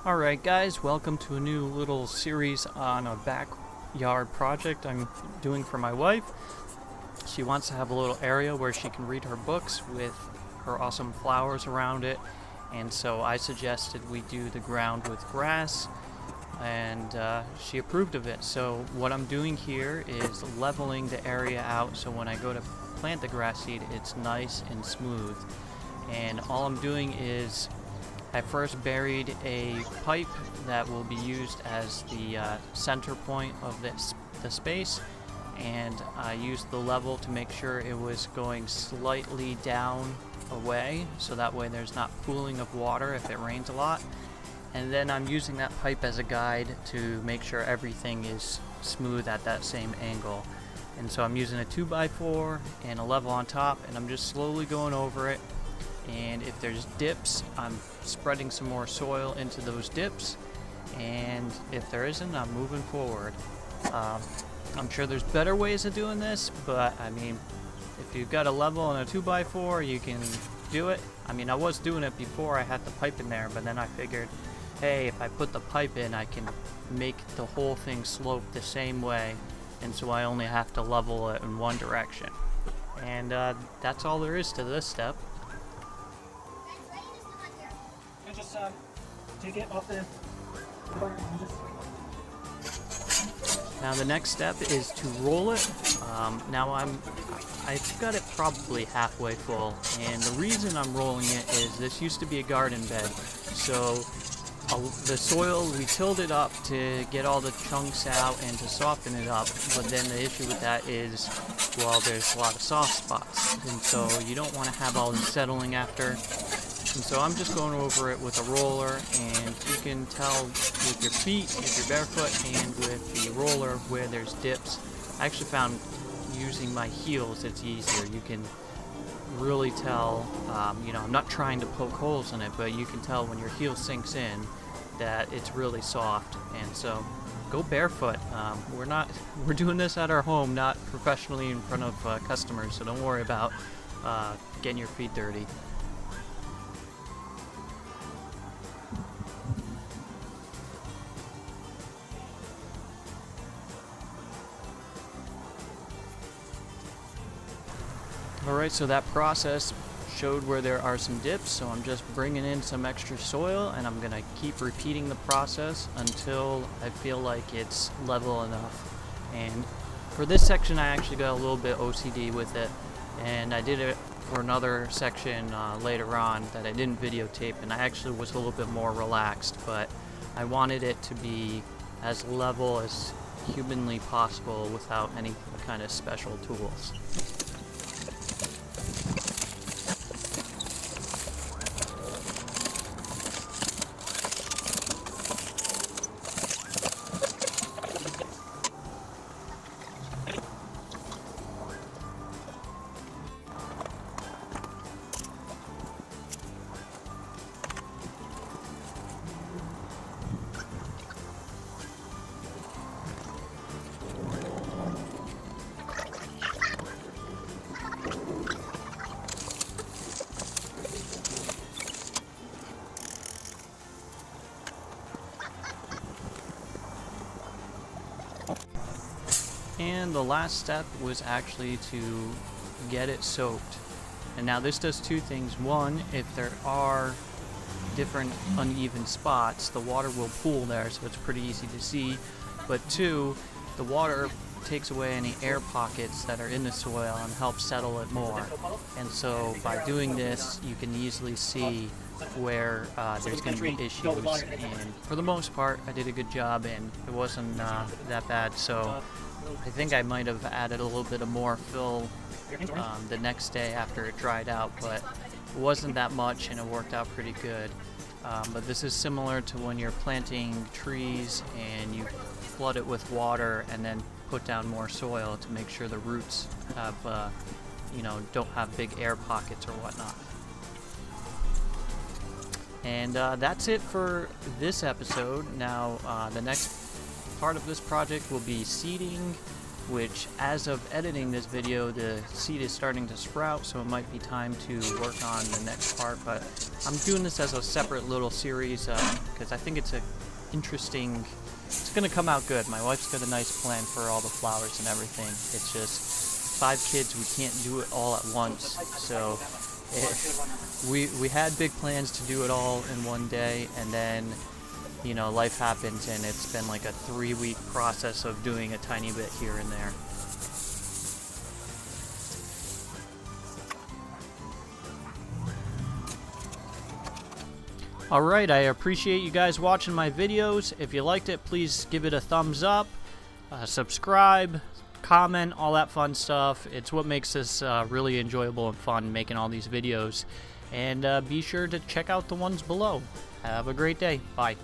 Alright guys, welcome to a new little series on a backyard project I'm doing for my wife. She wants to have a little area where she can read her books with her awesome flowers around it, and so I suggested we do the ground with grass, and she approved of it. So what I'm doing here is leveling the area out so when I go to plant the grass seed it's nice and smooth. And all I'm doing is I first buried a pipe that will be used as the center point of the space, and I used the level to make sure it was going slightly down away, so that way there's not pooling of water if it rains a lot. And then I'm using that pipe as a guide to make sure everything is smooth at that same angle. And so I'm using a 2x4 and a level on top, and I'm just slowly going over it. And if there's dips, I'm spreading some more soil into those dips, and if there isn't, I'm moving forward. I'm sure there's better ways of doing this, but I mean, if you've got a level and a 2x4, you can do it. I mean, I was doing it before I had the pipe in there, but then I figured, hey, if I put the pipe in, I can make the whole thing slope the same way, and so I only have to level it in one direction. And that's all there is to this step. Just take it off the bar and just... Now the next step is to roll it. Now I've got it probably halfway full, and the reason I'm rolling it is this used to be a garden bed, so the soil, we tilled it up to get all the chunks out and to soften it up, but then the issue with that is, well, there's a lot of soft spots, and so you don't want to have all this settling after. And so I'm just going over it with a roller, and you can tell with your feet, if you're barefoot, and with the roller where there's dips. I actually found using my heels it's easier. You can really tell, I'm not trying to poke holes in it, but you can tell when your heel sinks in that it's really soft. And so go barefoot. We're doing this at our home, not professionally in front of customers, so don't worry about getting your feet dirty. Alright, so that process showed where there are some dips, so I'm just bringing in some extra soil, and I'm going to keep repeating the process until I feel like it's level enough. And for this section I actually got a little bit OCD with it, and I did it for another section later on that I didn't videotape, and I actually was a little bit more relaxed, but I wanted it to be as level as humanly possible without any kind of special tools. And the last step was actually to get it soaked. And now this does two things. One, if there are different uneven spots, the water will pool there, so it's pretty easy to see. But two, the water takes away any air pockets that are in the soil and helps settle it more. And so by doing this, you can easily see where there's going to be issues. And for the most part, I did a good job, and it wasn't that bad. So I think I might have added a little bit of more fill the next day after it dried out, but it wasn't that much and it worked out pretty good. But this is similar to when you're planting trees and you flood it with water and then put down more soil to make sure the roots have, don't have big air pockets or whatnot. And that's it for this episode. Now, the next part of this project will be seeding which as of editing this video, the seed is starting to sprout, so it might be time to work on the next part. But I'm doing this as a separate little series because I think it's interesting. It's going to come out good. My wife's got a nice plan for all the flowers and everything. It's just 5 kids, we can't do it all at once. So we had big plans to do it all in one day, and then, you know, life happens, and it's been like a 3-week process of doing a tiny bit here and there. Alright, I appreciate you guys watching my videos. If you liked it, please give it a thumbs up, subscribe, comment, all that fun stuff. It's what makes this really enjoyable and fun, making all these videos. And be sure to check out the ones below. Have a great day. Bye.